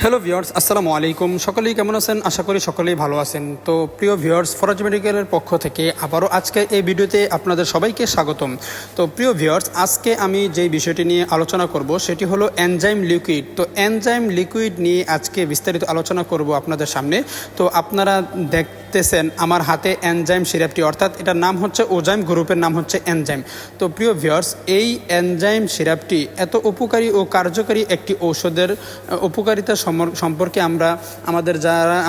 Hello viewers, আসসালামু আলাইকুম। সকলেই কেমন আছেন? আশা করি সকলেই ভালো আছেন। তো প্রিয় ভিউয়ার্স, ফরাজ মেডিকেলের পক্ষ থেকে আবারও আজকে এই ভিডিওতে আপনাদের সবাইকে স্বাগতম। তো প্রিয় ভিউয়ার্স, আজকে আমি যেই বিষয়টি নিয়ে আলোচনা করব সেটি হলো এনজাইম লিকুইড। তো এনজাইম লিকুইড নিয়ে আজকে বিস্তারিত আলোচনা করব আপনাদের সামনে। তো আপনারা দেখতেছেন আমার হাতে এনজাইম সিরাপটি, অর্থাৎ এটার নাম হচ্ছে ওজাইম, গ্রুপের নাম হচ্ছে এনজাইম। তো প্রিয় ভিউয়ার্স, এই এনজাইম সিরাপটি এত উপকারী ও কার্যকারী একটি ঔষধের উপকারিতা সম্পর্কে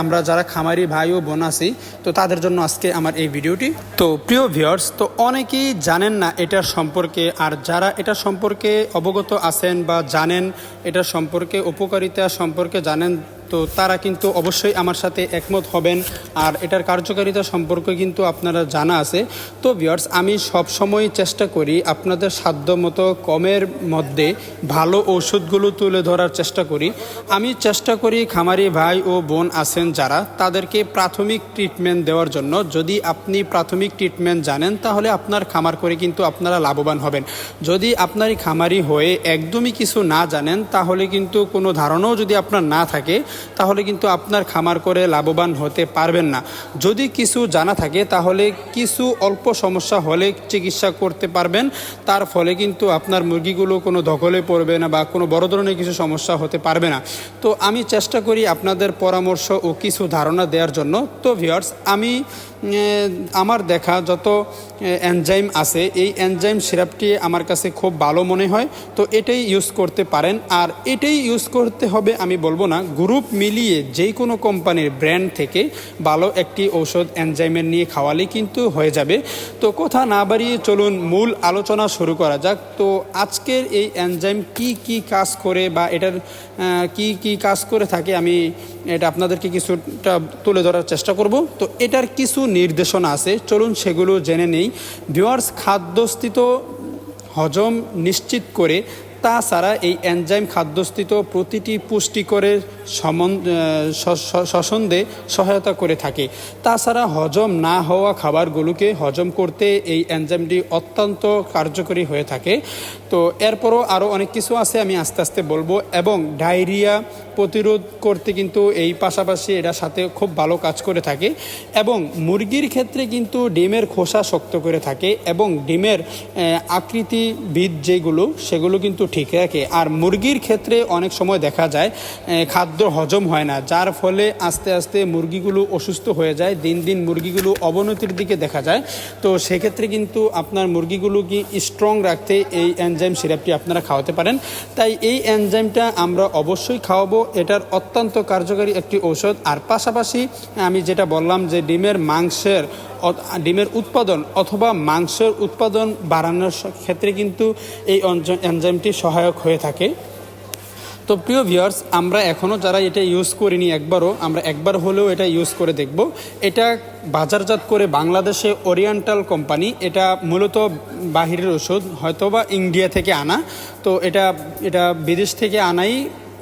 আমরা যারা খামারি ভাই ও বোন আছি, তো তাদের জন্য আজকে আমার এই ভিডিওটি। তো প্রিয় ভিউয়ার্স, তো অনেকেই জানেন না এটার সম্পর্কে, আর যারা এটা সম্পর্কে অবগত আছেন বা জানেন, এটার সম্পর্কে উপকারিতা সম্পর্কে জানেন, তো তারা কিন্তু অবশ্যই আমার সাথে একমত হবেন। আর এটার কার্যকারিতা সম্পর্কে কিন্তু আপনারা জানা আছে। তো ভিউয়ার্স, আমি সবসময় চেষ্টা করি আপনাদের সাধ্যমতো কমের মধ্যে ভালো ওষুধগুলো তুলে ধরার চেষ্টা করি। আমি চেষ্টা করি খামারি ভাই ও বোন আছেন যারা, তাদেরকে প্রাথমিক ট্রিটমেন্ট দেওয়ার জন্য। যদি আপনি প্রাথমিক ট্রিটমেন্ট জানেন তাহলে আপনার খামার করে কিন্তু আপনারা লাভবান হবেন। যদি আপনার খামারি হয়ে একদমই কিছু না জানেন, তাহলে কিন্তু কোনো ধারণাও যদি আপনার না থাকে, তাহলে কিন্তু আপনার খামার করে লাভবান হতে পারবেন না। যদি কিছু জানা থাকে তাহলে কিছু অল্প সমস্যা হলে চিকিৎসা করতে পারবেন, তার ফলে কিন্তু আপনার মুরগিগুলো কোনো ধকলে পড়বে না বা কোনো বড় ধরনের কিছু সমস্যা হতে পারবে না। তো আমি চেষ্টা করি আপনাদের পরামর্শ ও কিছু ধারণা দেওয়ার জন্য। তো ভিউয়ার্স, আমি আমার দেখা যত এনজাইম আছে, এই এনজাইম সিরাপটি আমার কাছে খুব ভালো মনে হয়। তো এটাই ইউজ করতে পারেন, আর এটাই ইউজ করতে হবে আমি বলবো না। গ্রুপ মিলিয়ে যেই কোনো কোম্পানির ব্র্যান্ড থেকে ভালো একটি ঔষধ এনজাইমের নিয়ে খাওয়ালেই কিন্তু হয়ে যাবে। তো কথা না বাড়িয়ে চলুন মূল আলোচনা শুরু করা যাক। তো আজকের এই এনজাইম কি কাজ করে বা এটার কি কাজ করে থাকে, আমি এটা আপনাদেরকে কিছুটা তুলে ধরার চেষ্টা করব। তো এটার কিছু নির্দেশনা আছে, চলুন সেগুলো জেনে নেই। ভিউয়ার্স, খাদ্যস্থিত হজম নিশ্চিত করে, তাছাড়া এই এনজাইম খাদ্যস্থিত প্রতিটি পুষ্টিকরের শ্বসনে সহায়তা করে থাকে। তাছাড়া হজম না হওয়া খাবারগুলোকে হজম করতে এই এনজাইমটি অত্যন্ত কার্যকরী হয়ে থাকে। তো এরপরও আরও অনেক কিছু আছে, আমি আস্তে আস্তে বলবো। এবং ডায়রিয়া প্রতিরোধ করতে কিন্তু এই পাশাপাশি এটার সাথে খুব ভালো কাজ করে থাকে। এবং মুরগির ক্ষেত্রে কিন্তু ডিমের খোসা শক্ত করে থাকে, এবং ডিমের আকৃতিবিদ যেগুলো সেগুলো কিন্তু ঠিক রাখে। আর মুরগির ক্ষেত্রে অনেক সময় দেখা যায় খাদ্য হজম হয় না, যার ফলে আস্তে আস্তে মুরগিগুলো অসুস্থ হয়ে যায়, দিন দিন মুরগিগুলো অবনতির দিকে দেখা যায়। তো সেক্ষেত্রে কিন্তু আপনার মুরগিগুলোকে স্ট্রং রাখতে এই এনজাইম সিরাপটি আপনারা খাওয়াতে পারেন। তাই এই এনজাইমটা আমরা অবশ্যই খাওয়াবো। এটার অত্যন্ত কার্যকারী একটি ঔষধ। আর পাশাপাশি আমি যেটা বললাম যে ডিমের উৎপাদন অথবা মাংসের উৎপাদন বাড়ানোর ক্ষেত্রে কিন্তু এই এনজাইমটি সহায়ক হয়ে থাকে। তো প্রিয় ভিউয়ার্স, আমরা এখনও যারা এটা ইউজ করিনি, আমরা একবার হলেও এটা ইউজ করে দেখব। এটা বাজারজাত করে বাংলাদেশে ওরিয়েন্টাল কোম্পানি। এটা মূলত বাহিরের ওষুধ, হয়তোবা ইন্ডিয়া থেকে আনা। তো এটা বিদেশ থেকে আনাই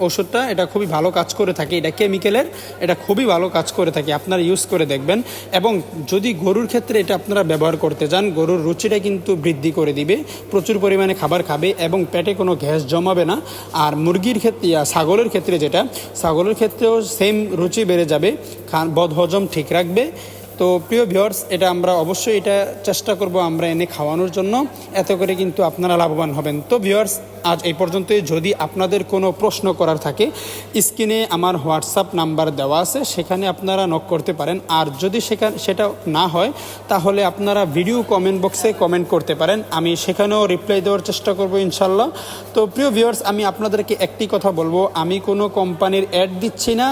ওষুধটা। এটা খুবই ভালো কাজ করে থাকে, এটা কেমিক্যালের, এটা খুবই ভালো কাজ করে থাকে। আপনারা ইউজ করে দেখবেন। এবং যদি গরুর ক্ষেত্রে এটা আপনারা ব্যবহার করতে যান, গরুর রুচিটা কিন্তু বৃদ্ধি করে দিবে, প্রচুর পরিমাণে খাবার খাবে এবং পেটে কোনো গ্যাস জমাবে না। আর মুরগির ক্ষেত্রে, ছাগলের ক্ষেত্রেও সেম রুচি বেড়ে যাবে, বদহজম ঠিক রাখবে। তো প্রিয় ভিউয়ার্স, এটা আমরা অবশ্যই এটা চেষ্টা করব আমরা এনে খাওয়ানোর জন্য, এত করে কিন্তু আপনারা লাভবান হবেন। তো ভিউয়ার্স, আজ এই পর্যন্তই। যদি আপনাদের কোনো প্রশ্ন করার থাকে, স্ক্রিনে আমার হোয়াটসঅ্যাপ নাম্বার দেওয়া আছে, সেখানে আপনারা নক করতে পারেন। আর যদি সেটা না হয়, তাহলে আপনারা ভিডিও কমেন্ট বক্সে কমেন্ট করতে পারেন, আমি সেখানেও রিপ্লাই দেওয়ার চেষ্টা করব ইনশাল্লাহ। তো প্রিয় ভিউয়ার্স, আমি আপনাদেরকে একটি কথা বলবো, আমি কোনো কোম্পানির অ্যাড দিচ্ছি না।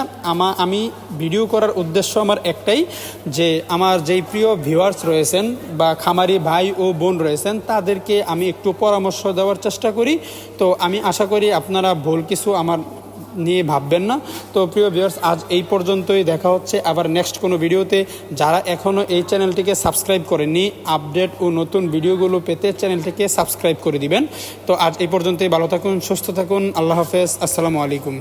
আমি ভিডিও করার উদ্দেশ্য আমার একটাই, যে আমার যেই প্রিয় ভিউয়ার্স রয়েছেন বা খামারি ভাই ও বোন রয়েছেন, তাদেরকে আমি একটু পরামর্শ দেওয়ার চেষ্টা করি। তো আমি আশা করি আপনারা ভুল কিছু আমার নিয়ে ভাববেন না। তো প্রিয় ভিউয়ার্স, আজ এই পর্যন্তই। দেখা হচ্ছে আবার নেক্সট কোনো ভিডিওতে। যারা এখনও এই চ্যানেলটিকে সাবস্ক্রাইব করেননি, আপডেট ও নতুন ভিডিওগুলো পেতে চ্যানেলটিকে সাবস্ক্রাইব করে দিবেন। তো আজ এই পর্যন্তই। ভালো থাকুন, সুস্থ থাকুন। আল্লাহ হাফেজ, আসসালামু আলাইকুম।